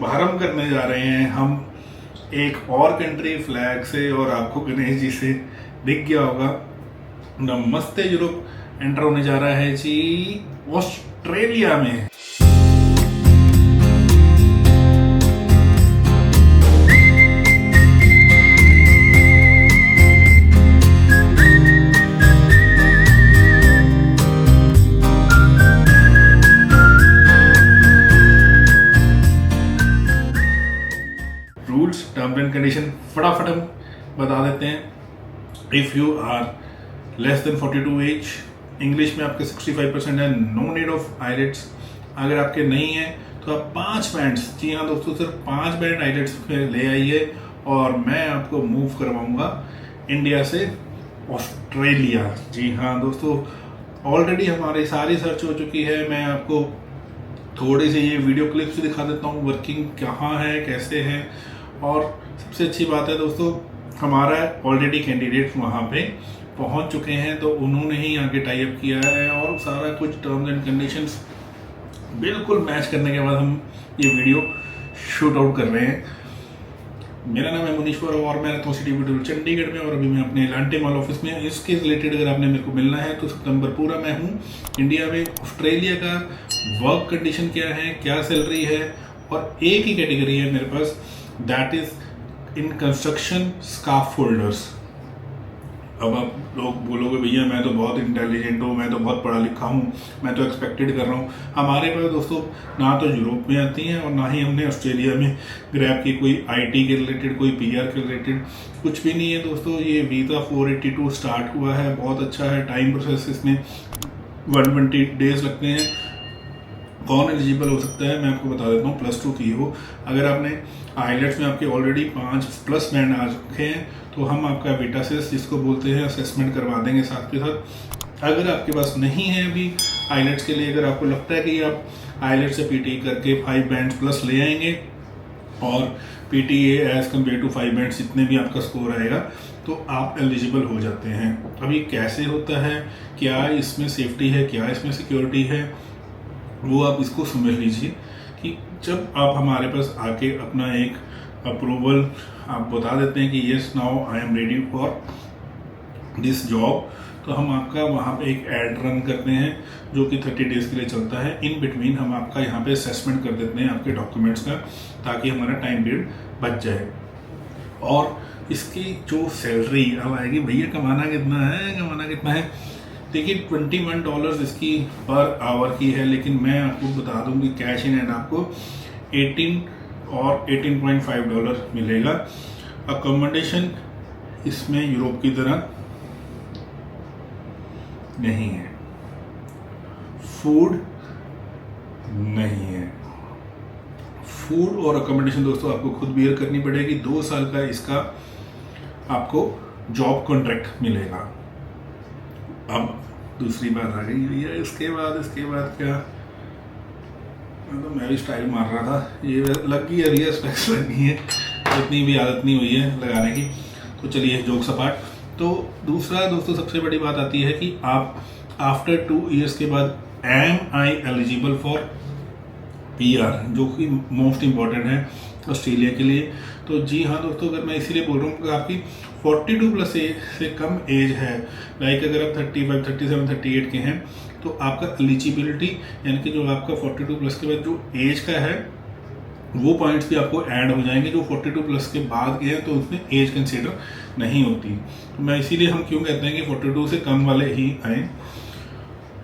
शुभारंभ करने जा रहे हैं हम एक और कंट्री फ्लैग से, और आपको गणेश जी से दिख गया होगा नमस्ते यूरोप एंटर होने जा रहा है जी ऑस्ट्रेलिया में। रूल्स टर्म्स एंड कंडीशन फटाफट हम बता देते हैं। If you are less than 42 age, English में आपके 65% है, नो नीड ऑफ आइलेट्स। अगर आपके नहीं है तो आप 5 बैंड्स, जी हाँ दोस्तों, सिर्फ 5 बैंड आइलेट्स पे ले आइए और मैं आपको मूव करवाऊंगा इंडिया से ऑस्ट्रेलिया। जी हाँ दोस्तों, ऑलरेडी हमारी सारी सर्च हो चुकी है। मैं आपको थोड़ी सी ये वीडियो क्लिप्स दिखा देता हूँ, वर्किंग कहाँ है, कैसे है। और सबसे अच्छी बात है दोस्तों, हमारा ऑलरेडी कैंडिडेट वहाँ पे पहुँच चुके हैं, तो उन्होंने ही आगे टाई अप किया है और सारा कुछ टर्म्स एंड कंडीशंस बिल्कुल मैच करने के बाद हम ये वीडियो शूट आउट कर रहे हैं। मेरा नाम है मुनीश्वर और मैं रहता हूँ सिटी ब्यूटीफुल चंडीगढ़ में, और अभी मैं अपने लांटे मॉल ऑफिस में। इसके रिलेटेड अगर आपने मेरे को मिलना है तो सितंबर पूरा मैं हूँ इंडिया में। ऑस्ट्रेलिया का वर्क कंडीशन क्या है, क्या सैलरी है, और एक ही कैटेगरी है मेरे पास, that is in construction scaffolders. अब आप लोग बोलोगे भैया मैं तो बहुत इंटेलिजेंट हूँ, मैं तो बहुत पढ़ा लिखा हूँ, मैं तो एक्सपेक्टेड कर रहा हूँ। हमारे पास दोस्तों ना तो यूरोप में आती हैं और ना ही हमने ऑस्ट्रेलिया में ग्रैब की कोई आईटी के रिलेटेड, कोई पीआर के रिलेटेड कुछ भी नहीं है दोस्तों। ये वीज़ा 482 स्टार्ट हुआ है, बहुत अच्छा है। टाइम प्रोसेस इसमें 120 डेज लगते हैं। कौन एलिजिबल हो सकता है मैं आपको बता देता हूँ। +2 की हो, अगर आपने आइलेट्स में आपके ऑलरेडी 5+ बैंड आ चुके हैं तो हम आपका वीटासिस जिसको बोलते हैं असेसमेंट करवा देंगे साथ के साथ। अगर आपके पास नहीं है अभी आइलेट्स के लिए, अगर आपको लगता है कि आप आइलेट्स से पीटी करके 5 बैंड प्लस ले आएंगे और PTE as compare to 5 band जितने भी आपका स्कोर आएगा तो आप एलिजिबल हो जाते हैं। अब ये कैसे होता है, क्या इसमें सेफ्टी है, क्या इसमें सिक्योरिटी है, वो आप इसको समझ लीजिए कि जब आप हमारे पास आके अपना एक अप्रूवल आप बता देते हैं कि yes now I am ready for this job, तो हम आपका वहाँ पे एक एड रन करते हैं जो कि 30 डेज के लिए चलता है। इन बिटवीन हम आपका यहाँ पे असेसमेंट कर देते हैं आपके डॉक्यूमेंट्स का, ताकि हमारा टाइम पीरियड बच जाए। और इसकी जो सैलरी अब आएगी, भैया कमाना कितना है, कमाना कितना है, देखिए $21 इसकी पर आवर की है, लेकिन मैं आपको बता दूं कि कैश इन हैंड आपको 18 और $18.5 मिलेगा। अकोमोडेशन इसमें यूरोप की तरह नहीं है, फूड नहीं है। फूड और अकोमोडेशन दोस्तों आपको खुद बियर करनी पड़ेगी। 2 साल का इसका आपको जॉब कॉन्ट्रैक्ट मिलेगा। अब दूसरी बात आ गई भैया, इसके बाद क्या, तो मैं भी स्टाइल मार रहा था, ये लग गई है स्पेक्स लगी है, इतनी भी आदत नहीं हुई है लगाने की। तो चलिए जोक्स अपार्ट। तो दूसरा दोस्तों सबसे बड़ी बात आती है कि आप आफ्टर 2 ईयर्स के बाद am I eligible for PR, जो कि मोस्ट इम्पॉर्टेंट है ऑस्ट्रेलिया के लिए। तो जी हाँ दोस्तों, अगर मैं इसीलिए बोल रहा हूँ कि आपकी 42+ से कम एज है, लाइक अगर आप 35, 37, 38 के हैं, तो आपका एलिजिबिलिटी यानी कि जो आपका 42+ के बाद जो एज का है वो पॉइंट्स भी आपको ऐड हो जाएंगे। जो 42+ के बाद के हैं तो उसमें एज कंसीडर नहीं होती। तो मैं इसीलिए हम क्यों कहते हैं कि 42 से कम वाले ही आए।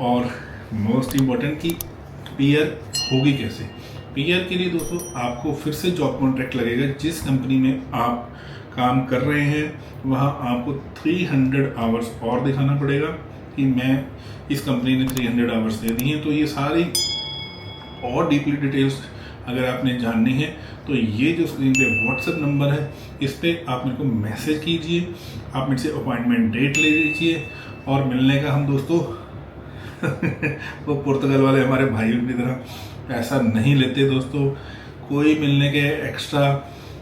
और मोस्ट इम्पॉर्टेंट कि पीआर होगी कैसे। पीआर के लिए दोस्तों आपको फिर से जॉब कॉन्ट्रैक्ट लगेगा। जिस कंपनी में आप काम कर रहे हैं वहाँ आपको 300 आवर्स और दिखाना पड़ेगा कि मैं इस कंपनी ने 300 आवर्स दे दी हैं। तो ये सारी और डीपली डिटेल्स अगर आपने जाननी है तो ये जो स्क्रीन पे व्हाट्सएप नंबर है, इस पर आप मेरे को मैसेज कीजिए, आप मेरे से अपॉइंटमेंट डेट ले लीजिए। और मिलने का हम दोस्तों वो पुर्तगाल वाले हमारे भाइयों की तरह पैसा नहीं लेते दोस्तों। कोई मिलने के एक्स्ट्रा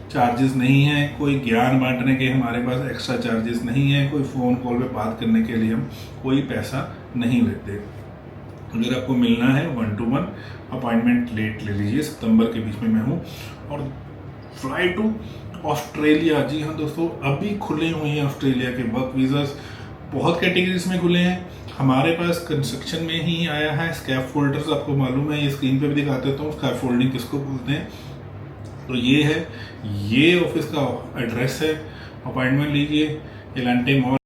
चार्जेस नहीं है, कोई ज्ञान बांटने के हमारे पास एक्स्ट्रा चार्जेस नहीं है, कोई फ़ोन कॉल पे बात करने के लिए हम कोई पैसा नहीं लेते। अगर आपको मिलना है 1-to-1 अपॉइंटमेंट लेट ले लीजिए, सितंबर के बीच में मैं हूँ। और फ्लाई टू ऑस्ट्रेलिया, जी हाँ दोस्तों, अभी खुले हुए हैं ऑस्ट्रेलिया के वर्क वीज़ास, बहुत कैटेगरीज में खुले हैं। हमारे पास कंस्ट्रक्शन में ही आया है स्कैफ फोल्डर्स, आपको मालूम है, ये स्क्रीन पे भी दिखा देता हूँ स्कैफ फोल्डिंग किसको बोलते हैं। तो ये है, ये ऑफिस का एड्रेस है, अपॉइंटमेंट लीजिए एलांटे मॉल